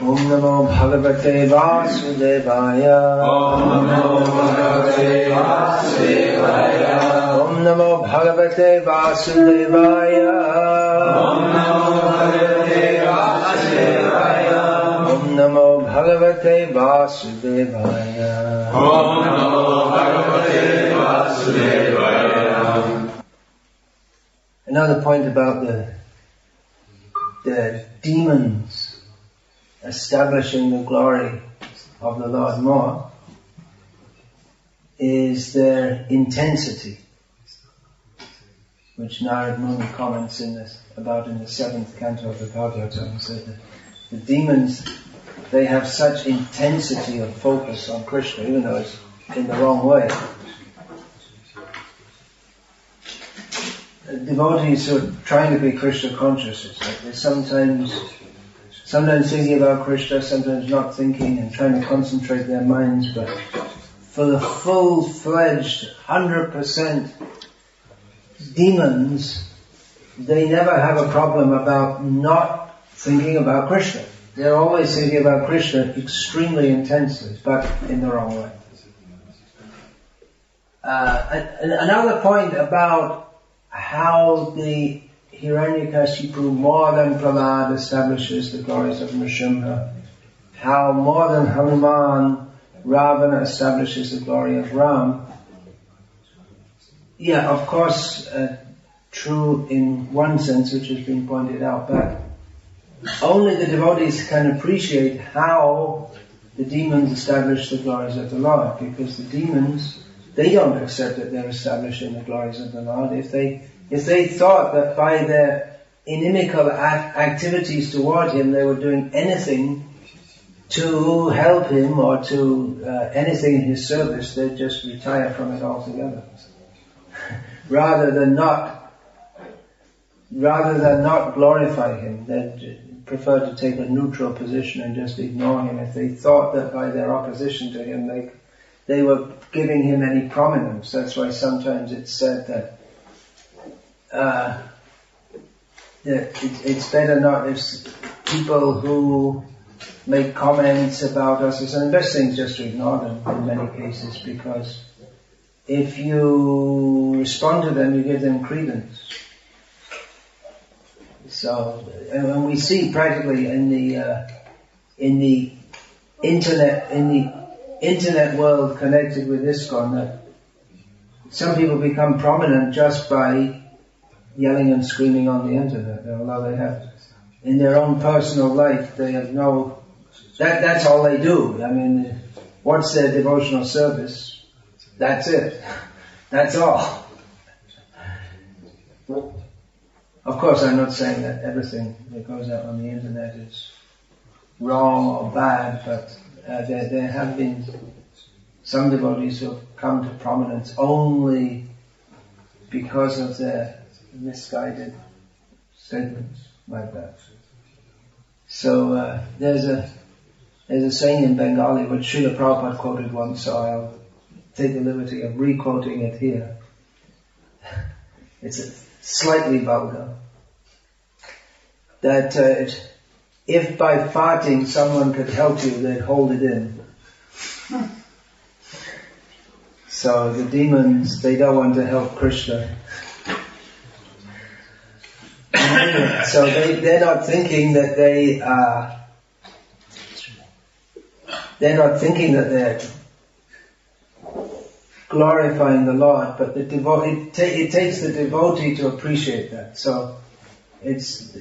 Om Namo Bhagavate Vasudevaya. Om Namo Bhagavate Vasudevaya. Om Namo Bhagavate Vasudevaya. Om Namo Bhagavate Vasudevaya. Om Namo Bhagavate Vasudevaya. Om Namo Bhagavate Vasudevaya. Another point about the demons establishing the glory of the Lord more is their intensity, which Narad Muni comments about in the 7th canto of the Pratardanah. So the demons, they have such intensity of focus on Krishna, even though it's in the wrong way. Devotees who are trying to be Krishna conscious, it's like they're sometimes thinking about Krishna, sometimes not thinking and trying to concentrate their minds, but for the full-fledged 100% demons, they never have a problem about not thinking about Krishna. They're always thinking about Krishna extremely intensely, but in the wrong way. Another point about how the Hiranyakashipu more than Prahlad establishes the glories of Nrsimha, how more than Hanuman, Ravana establishes the glory of Ram. Yeah, of course, true in one sense, which has been pointed out, but only the devotees can appreciate how the demons establish the glories of the Lord, because the demons, they don't accept that they're establishing the glories of the Lord. If they thought that by their inimical activities toward Him they were doing anything to help Him or to anything in His service, they'd just retire from it altogether. rather than not glorify Him, they'd prefer to take a neutral position and just ignore Him if they thought that by their opposition to Him they were giving Him any prominence. That's why sometimes it's said that it's better not if people who make comments about us, it's the best thing just to ignore them in many cases, because if you respond to them, you give them credence. So, and we see practically in the internet world connected with ISKCON that some people become prominent just by yelling and screaming on the internet, although they have, in their own personal life, they have that's all they do. I mean, what's their devotional service? That's it. That's all. Of course, I'm not saying that everything that goes out on the internet is wrong or bad, but there have been some devotees who have come to prominence only because of their misguided statements like that. So there's a saying in Bengali which Srila Prabhupada quoted once, so I'll take the liberty of re-quoting it here. It's slightly vulgar. That if by farting someone could help you, they'd hold it in. So the demons, they don't want to help Krishna. So they're not thinking that they're not thinking that they're glorifying the Lord, but the it takes the devotee to appreciate that. So it's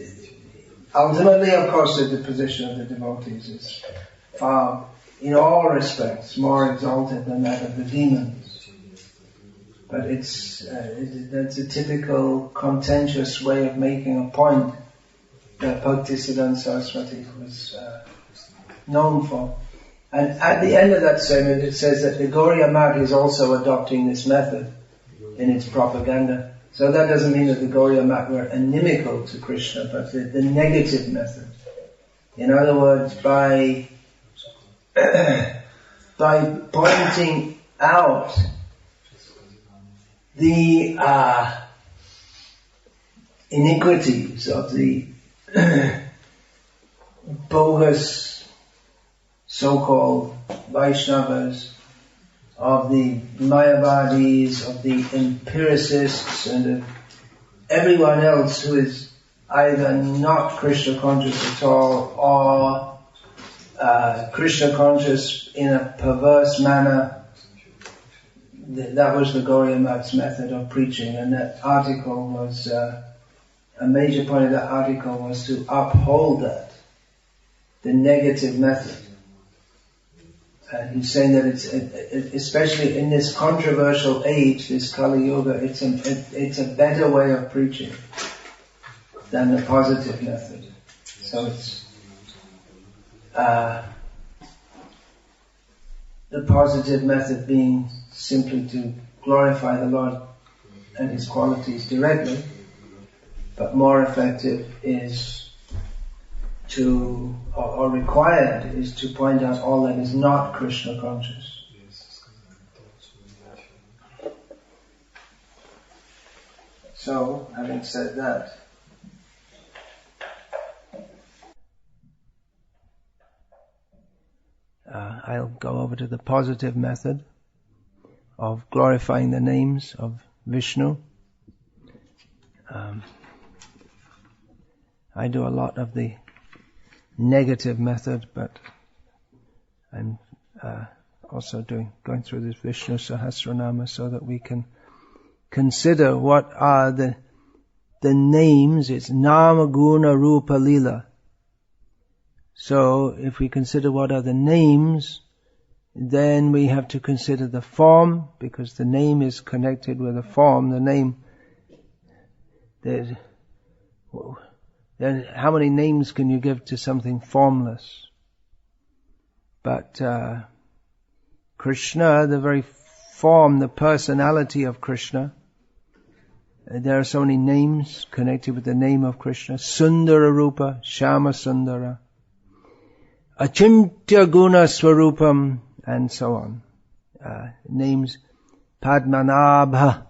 ultimately, of course, the position of the devotees is far, in all respects, more exalted than that of the demons. But that's a typical contentious way of making a point that Bhaktisiddhanta Saraswati was known for. And at the end of that segment it says that the Gauriya Math is also adopting this method in its propaganda. So that doesn't mean that the Gauriya Math were inimical to Krishna, but the negative method. In other words, by pointing out the iniquities of the bogus so-called Vaishnavas, of the Mayavadis, of the empiricists, and of everyone else who is either not Krishna conscious at all or Krishna conscious in a perverse manner. That was the Gauriya Math's method of preaching, and that article was, a major point of that article was to uphold that, the negative method. And he's saying that it's, especially in this controversial age, this Kali Yuga, it's a better way of preaching than the positive method. So it's, the positive method being simply to glorify the Lord and His qualities directly, but more effective is to, or required is to point out all that is not Krishna conscious. So, having said that, I'll go over to the positive method of glorifying the names of Vishnu. I do a lot of the negative method, but I'm also going through this Vishnu Sahasranama so that we can consider what are the names. It's Nama Guna Rupa Lila. So if we consider what are the names, then we have to consider the form, because the name is connected with the form. The name, then how many names can you give to something formless? But Krishna, the very form, the personality of Krishna, there are so many names connected with the name of Krishna. Sundara Rupa, Shama Sundara, Achintya Guna Swarupam, and so on. Names Padmanabha,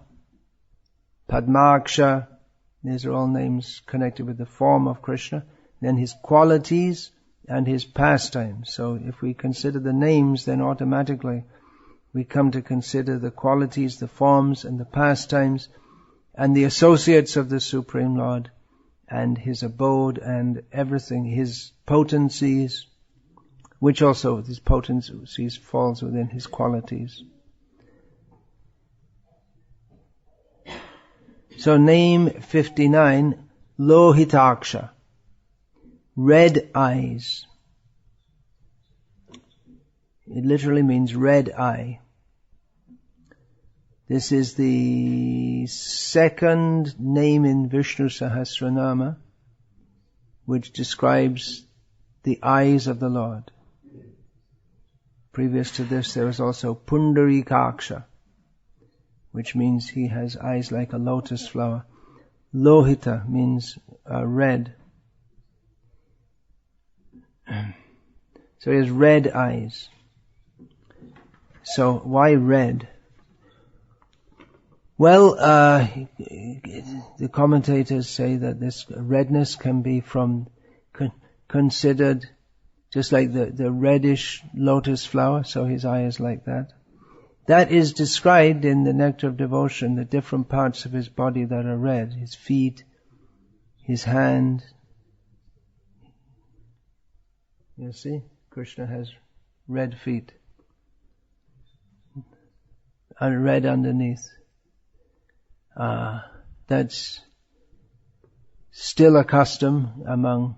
Padmaksha, these are all names connected with the form of Krishna. Then His qualities and His pastimes. So if we consider the names, then automatically we come to consider the qualities, the forms and the pastimes and the associates of the Supreme Lord and His abode and everything, His potencies, which also, these potencies falls within His qualities. So name 59, Lohitaksah, red eyes. It literally means red eye. This is the second name in Vishnu Sahasranama, which describes the eyes of the Lord. Previous to this, there is also Pundarikaksha, which means He has eyes like a lotus flower. Lohita means red. So He has red eyes. So why red? Well, the commentators say that this redness can be considered just like the reddish lotus flower, so His eye is like that. That is described in the Nectar of Devotion, the different parts of His body that are red. His feet, His hand. You see, Krishna has red feet. And red underneath. That's still a custom among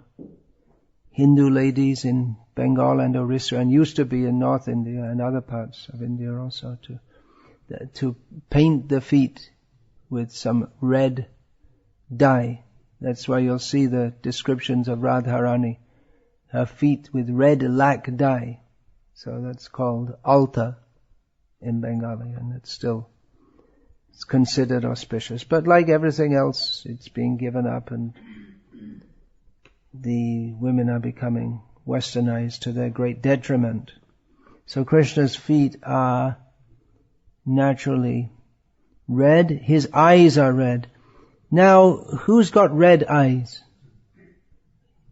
Hindu ladies in Bengal and Orissa, and used to be in North India and other parts of India also, to paint the feet with some red dye. That's why you'll see the descriptions of Radharani, her feet with red lac dye. So that's called alta in Bengali, and it's considered auspicious. But like everything else, it's being given up, and the women are becoming westernized to their great detriment. So Krishna's feet are naturally red. His eyes are red. Now, who's got red eyes?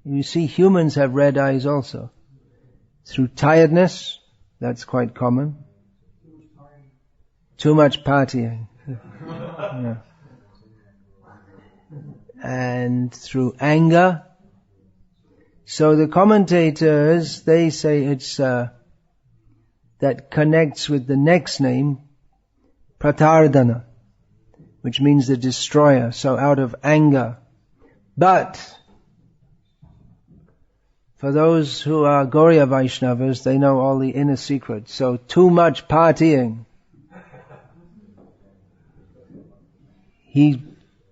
You see, humans have red eyes also. through tiredness, that's quite common. Too much partying. Yeah. And through anger. So the commentators, they say it's that connects with the next name, Pratardanah, which means the destroyer, so out of anger. But for those who are Gauriya Vaishnavas, they know all the inner secrets. So too much partying.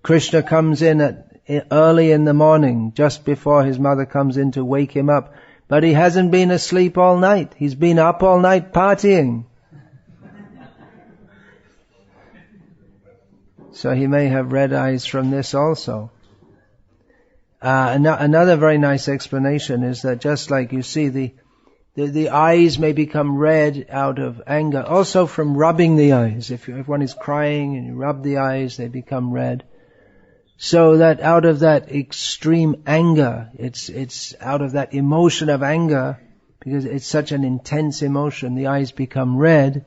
Krishna comes in early in the morning, just before his mother comes in to wake him up. But he hasn't been asleep all night. He's been up all night partying. So he may have red eyes from this also. Another very nice explanation is that just like you see, the eyes may become red out of anger, also from rubbing the eyes. If one is crying and you rub the eyes, they become red. So that out of that extreme anger, it's out of that emotion of anger, because it's such an intense emotion, the eyes become red.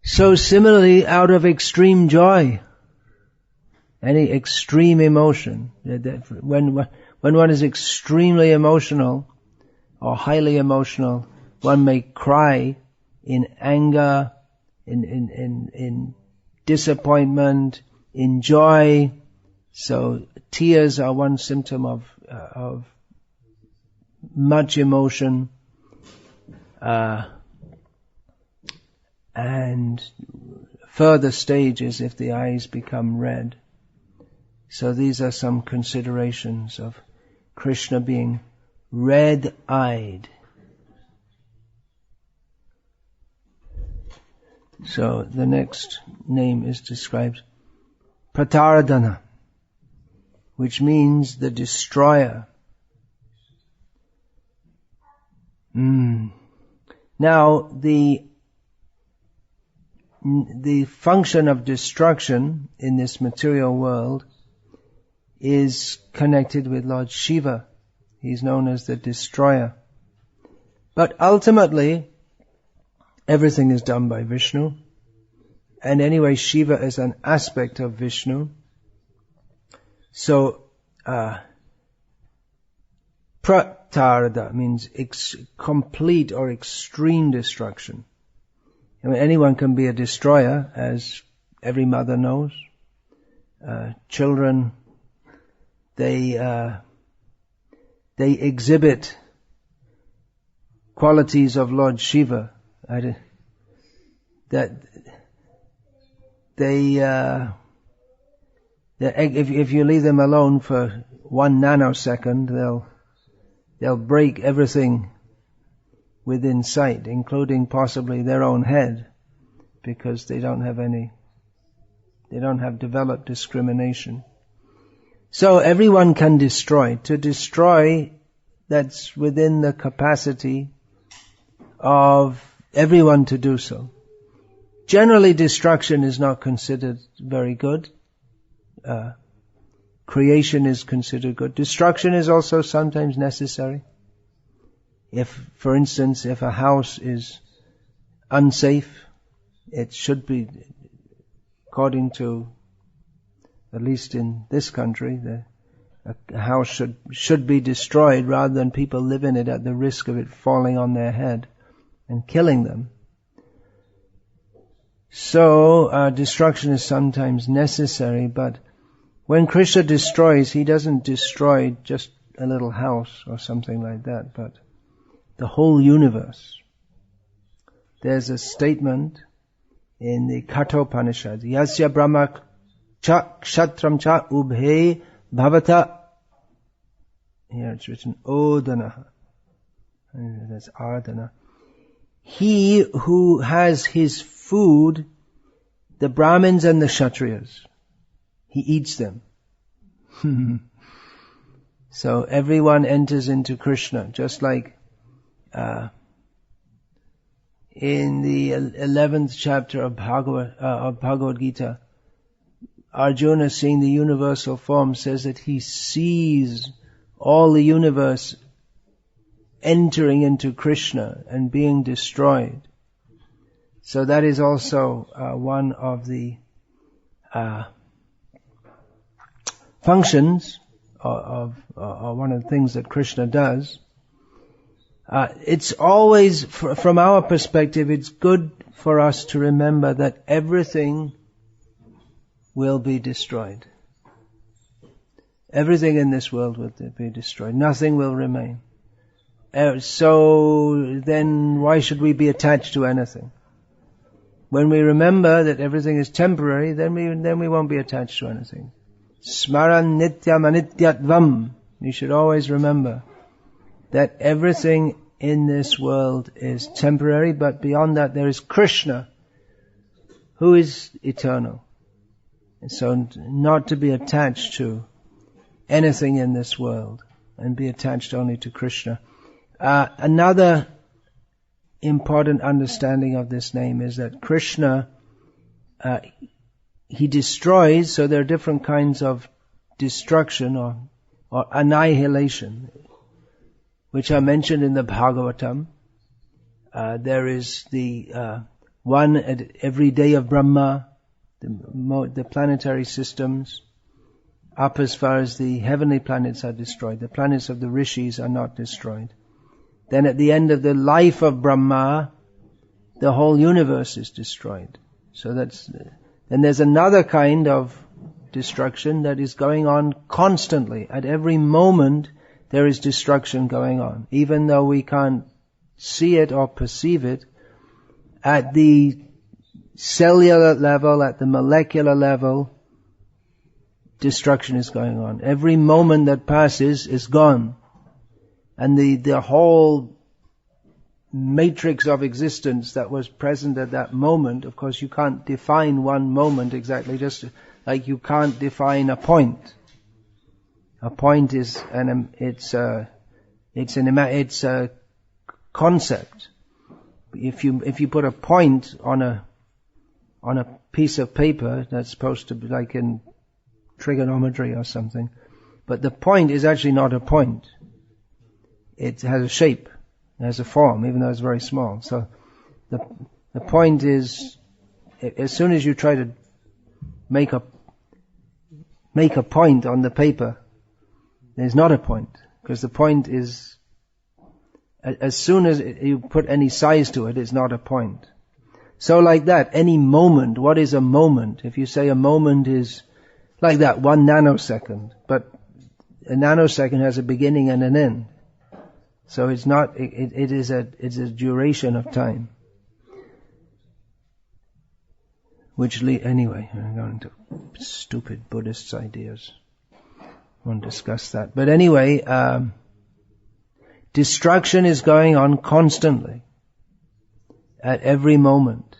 So similarly, out of extreme joy, any extreme emotion, when one is extremely emotional or highly emotional, one may cry in anger, in disappointment, in joy. So tears are one symptom of much emotion, and further stages if the eyes become red. So these are some considerations of Krishna being red-eyed. So the next name is described, Pratardanah, which means the destroyer. Now, the function of destruction in this material world is connected with Lord Shiva. He's known as the destroyer. But ultimately, everything is done by Vishnu. And anyway, Shiva is an aspect of Vishnu. So, pratarda means complete or extreme destruction. I mean, anyone can be a destroyer, as every mother knows. Children, they exhibit qualities of Lord Shiva. If you leave them alone for 1 nanosecond, they'll break everything within sight, including possibly their own head, because they don't have developed discrimination. So everyone can destroy. To destroy, that's within the capacity of everyone to do so. Generally, destruction is not considered very good. Creation is considered good. Destruction is also sometimes necessary. For instance, if a house is unsafe, it should be, according to, at least in this country, a house should be destroyed rather than people live in it at the risk of it falling on their head and killing them. So, destruction is sometimes necessary, but when Krishna destroys, he doesn't destroy just a little house or something like that, but the whole universe. There's a statement in the Kathopanishad, Yasya Brahma cha kshatram cha ubhe bhavata. Here it's written Odana. That's Ardana. He who has his food, the Brahmins and the Kshatriyas, he eats them. So everyone enters into Krishna, just like in the 11th chapter of Bhagavad Gita, Arjuna, seeing the universal form, says that he sees all the universe entering into Krishna and being destroyed. So that is also one of the functions of one of the things that Krishna does. It's always, from our perspective, it's good for us to remember that everything will be destroyed. Everything in this world will be destroyed. Nothing will remain. So then why should we be attached to anything? When we remember that everything is temporary, then we won't be attached to anything. Smaran nityam anityatvam. You should always remember that everything in this world is temporary, but beyond that there is Krishna, who is eternal. And so not to be attached to anything in this world, and be attached only to Krishna. Another important understanding of this name is that Krishna, he destroys, so there are different kinds of destruction or annihilation, which are mentioned in the Bhagavatam. There is the one at every day of Brahma, the planetary systems, up as far as the heavenly planets are destroyed. The planets of the rishis are not destroyed. Then at the end of the life of Brahma, the whole universe is destroyed. So then there's another kind of destruction that is going on constantly. At every moment there is destruction going on. Even though we can't see it or perceive it, at the cellular level, at the molecular level, destruction is going on. Every moment that passes is gone. And the whole matrix of existence that was present at that moment, of course you can't define one moment exactly, just like you can't define a point. A point is it's a concept. If you put a point on a piece of paper, that's supposed to be like in trigonometry or something, but the point is actually not a point. It has a shape, it has a form, even though it's very small. So the point is, as soon as you try to make a point on the paper, there's not a point, because the point is, as soon as you put any size to it, it's not a point. So like that, any moment, what is a moment? If you say a moment is like that, 1 nanosecond, but a nanosecond has a beginning and an end. So it's not, it's a duration of time. Anyway, I'm going to stupid Buddhist ideas. I won't discuss that. But anyway, destruction is going on constantly, at every moment.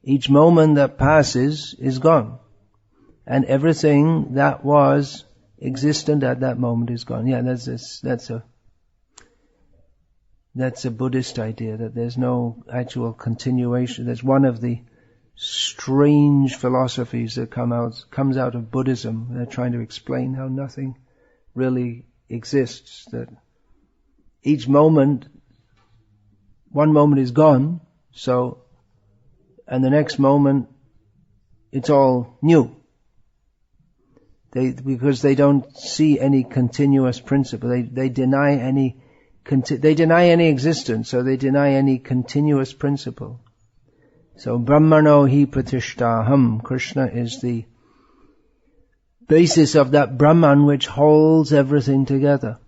Each moment that passes is gone. And everything that was existent at that moment is gone. Yeah, that's a Buddhist idea, that there's no actual continuation. That's one of the strange philosophies that comes out of Buddhism. They're trying to explain how nothing really exists. That each moment, one moment is gone, and the next moment, it's all new. Because they don't see any continuous principle. They deny any existence, so they deny any continuous principle. So Brahmano hi pratishtaham, Krishna is the basis of that Brahman which holds everything together.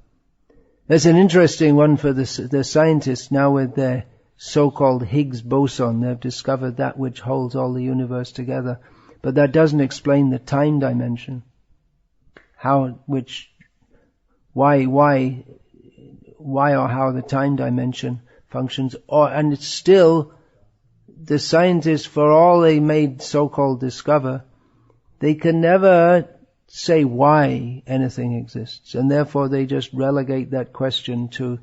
There's an interesting one for the scientists now with their so-called Higgs boson. They've discovered that which holds all the universe together. But that doesn't explain the time dimension. Why or how the time dimension functions, and it's still, the scientists, for all they may so-called discover, they can never say why anything exists, and therefore they just relegate that question to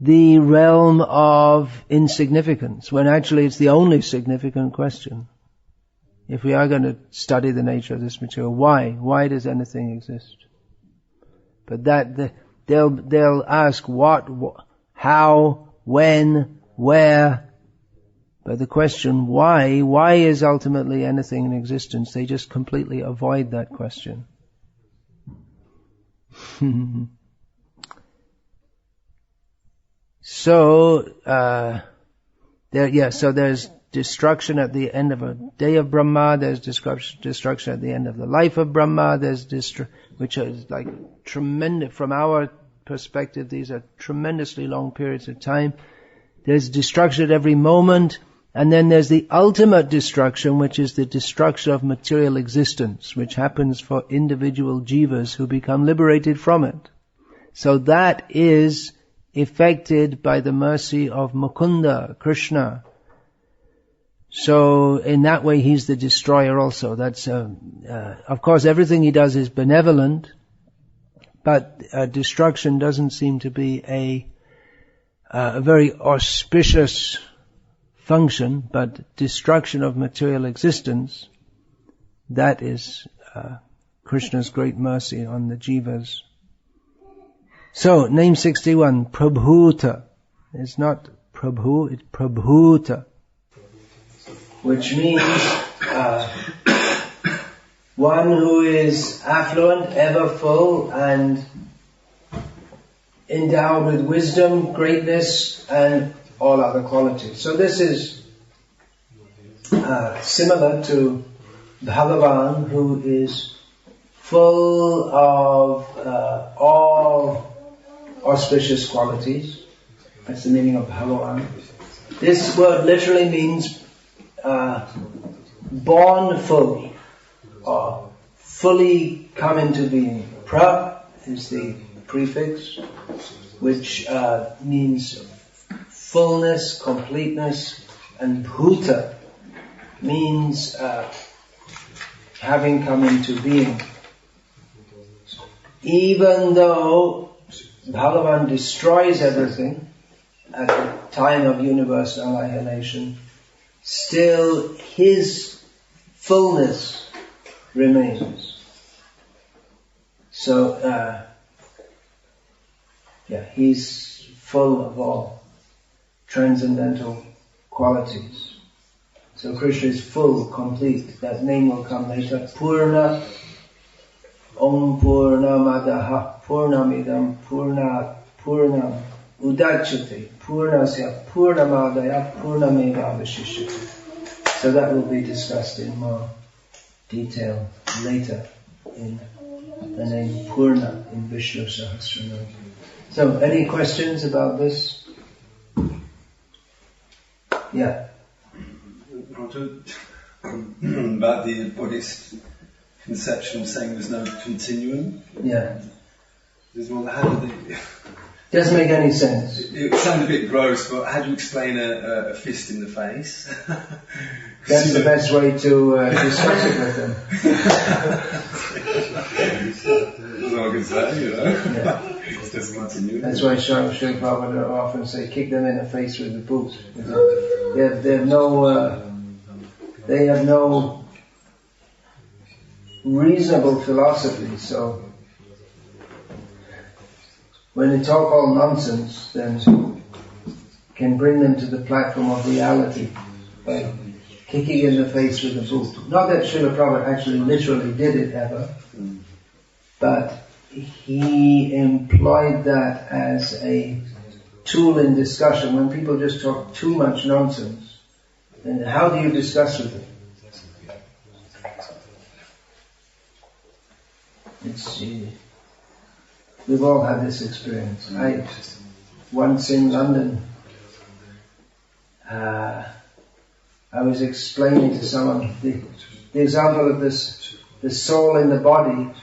the realm of insignificance, when actually it's the only significant question. If we are going to study the nature of this material, why does anything exist? But they'll ask what, how, when, where, but the question why is ultimately anything in existence? They just completely avoid that question. So there's destruction at the end of a day of Brahma, there's destruction at the end of the life of Brahma, which is like tremendous, from our perspective, these are tremendously long periods of time. There's destruction at every moment, and then there's the ultimate destruction, which is the destruction of material existence, which happens for individual jivas who become liberated from it. So that is effected by the mercy of Mukunda, Krishna. So in that way he's the destroyer also. That's of course everything he does is benevolent, but destruction doesn't seem to be a very auspicious function, but destruction of material existence, that is Krishna's great mercy on the jivas. So, name 61, Prabhuta. It's not Prabhu, it's Prabhuta. Which means one who is affluent, ever full, and endowed with wisdom, greatness, and all other qualities. So this is similar to Bhagavan, who is full of all auspicious qualities. That's the meaning of Bhagavan. This word literally means born full, or fully come into being. Pra is the prefix, which means fullness, completeness, and bhuta means having come into being. Even though Bhagavan destroys everything at the time of universal annihilation, still his fullness remains. So, he's full of all transcendental qualities. So Krishna is full, complete. That name will come later. Purna, Om Purnamadaha Purnamidam Purnat Purnam Udachyate Purnasya Purnamadaya Purnameva Vashishyate. So that will be discussed in more detail later in the name Purna in Vishnu Sahasranama. So, any questions about this? Yeah. About the Buddhist conception of saying there's no continuum. Yeah. How do they... Doesn't make any sense. It sounds a bit gross, but how do you explain a fist in the face? That's the best way to discuss it with them. That's all I can say, you know. Yeah. It's just continuing. That's why Sri Prabhupada often say, kick them in the face with the boot. They have no reasonable philosophy, so when they talk all nonsense, then can bring them to the platform of reality by kicking in the face with a boot. Not that Srila Prabhupada actually literally did it ever, but he employed that as a tool in discussion. When people just talk too much nonsense, then how do you discuss with them? We've all had this experience. Once in London, I was explaining to someone the example of the soul in the body,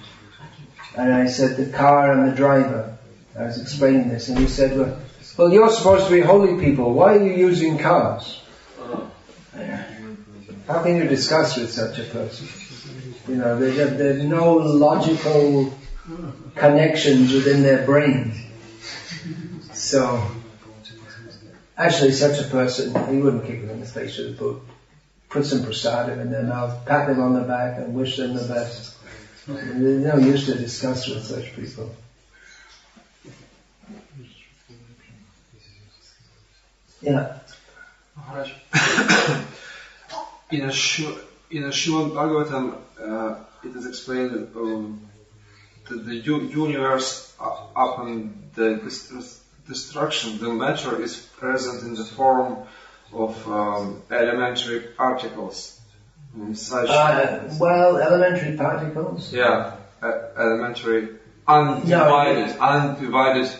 and I said the car and the driver. I was explaining this, and he said, well, you're supposed to be holy people. Why are you using cars? How can you discuss with such a person? You know, there's no logical connections within their brain. So, actually such a person, he wouldn't kick them in the face with a boot. Put some prasadam in their mouth, pat them on the back and wish them the best. There's no use to discuss with such people. Yeah. Maharaj, in a Srimad Bhagavatam, it is explained that the universe upon the destruction, the matter is present in the form of elementary particles. Such elementary particles. Yeah, elementary undivided.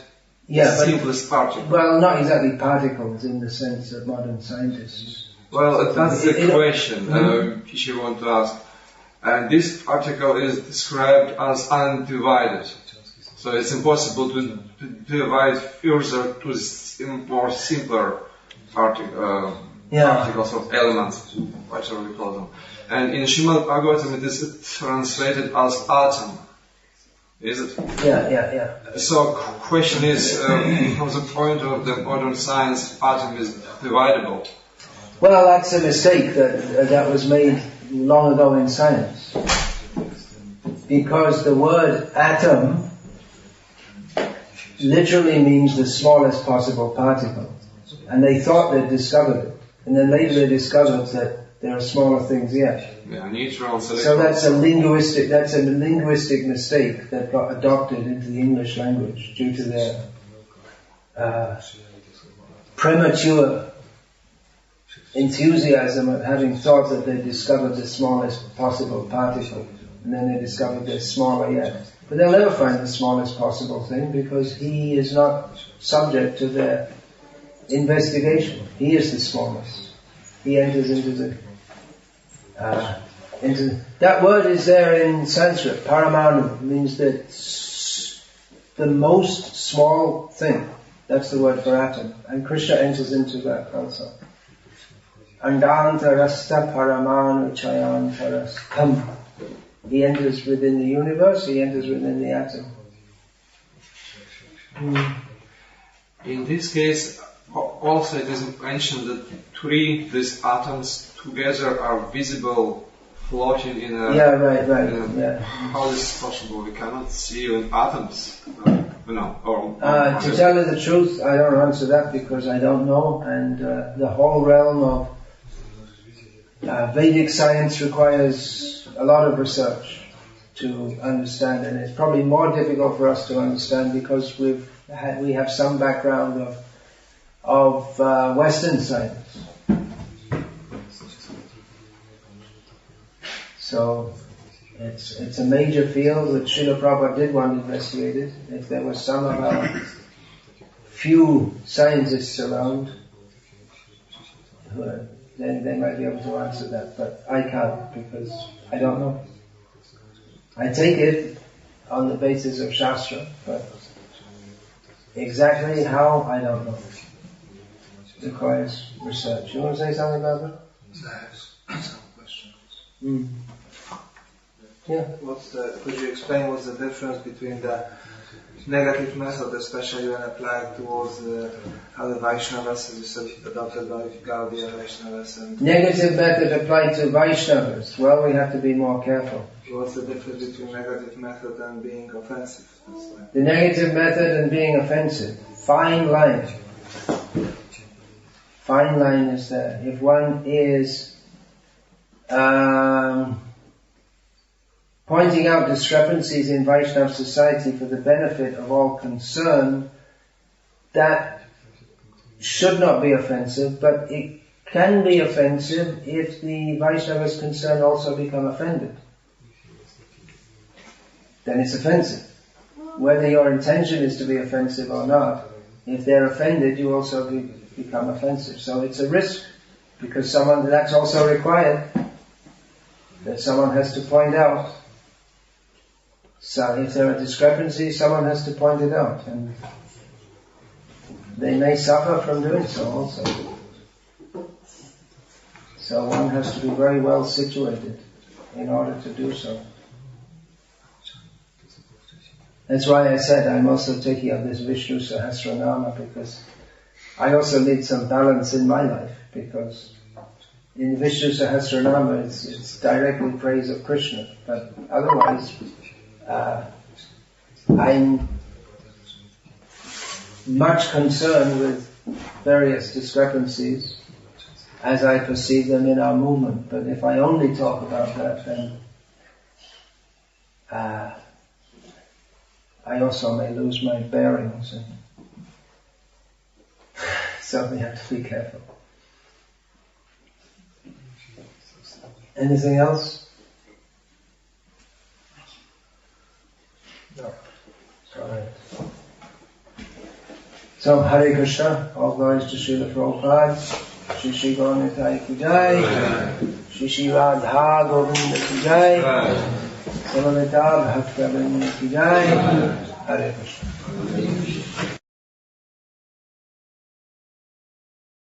Yeah, simplest particles. Well, not exactly particles in the sense of modern scientists. Well, that's the question she want to ask. And this particle is described as undivided. So it's impossible to divide further to more simpler particles of elements, whatever we call them. And in Srimad Bhagavatam it is translated as atom. Is it? Yeah. So question is, from the point of the modern science, atom is dividable. Well, that's a mistake that was made long ago in science. Because the word atom literally means the smallest possible particle. And they thought they'd discovered it. And then later they discovered that there are smaller things yet. Yeah, neutrons, electrons. So that's a linguistic mistake that got adopted into the English language due to their premature enthusiasm of having thought that they discovered the smallest possible particle, and then they discovered they're smaller yet. But they'll never find the smallest possible thing because he is not subject to their investigation. He is the smallest. He enters into that word is there in Sanskrit. Paramanu means that the most small thing. That's the word for atom. And Krishna enters into that also. Andantarasta paramanu chayantarastam. He enters within the universe, he enters within the atom. In this case, also it is mentioned that these atoms together are visible, floating in a... Yeah, right. How is this possible? We cannot see even atoms. To tell you the truth, I don't answer that because I don't know, and the whole realm of Vedic science requires a lot of research to understand, and it's probably more difficult for us to understand because we have some background of Western science. So it's a major field that Srila Prabhupada did want investigated. If there was some of our few scientists around, then they might be able to answer that. But I can't because I don't know. I take it on the basis of Shastra, but exactly how, I don't know. It requires research. You want to say something about that? I have some questions. Yeah. Could you explain what's the difference between the negative method, especially when applied towards the other Vaishnavas, as you said, adopted by Gaudiya Vaishnavas? And negative method applied to Vaishnavas. Well, we have to be more careful. What's the difference between negative method and being offensive? The negative method and being offensive. Fine line. Fine line is there. If one is pointing out discrepancies in Vaishnava society for the benefit of all concerned, that should not be offensive, but it can be offensive if the Vaishnavas concerned also become offended. Then it's offensive. Whether your intention is to be offensive or not, if they're offended, you also become offensive. So it's a risk, because that's also required, that someone has to point out. So if there are discrepancies, someone has to point it out, and they may suffer from doing so also. So one has to be very well situated in order to do so. That's why I said I'm also taking up this Vishnu Sahasranama, because I also need some balance in my life, because in Vishnu Sahasranama it's directly praise of Krishna, but otherwise I'm much concerned with various discrepancies as I perceive them in our movement. But if I only talk about that, then I also may lose my bearings, and so we have to be careful. Anything else? No. Alright. So, Hare Krishna, all glories to Srila Prabhupada, Shri Shri Govindadvipa ki jai, Shri Shri Radha Govinda ki jai, Samavita Bhakti Govinda ki jai, Hare Krishna.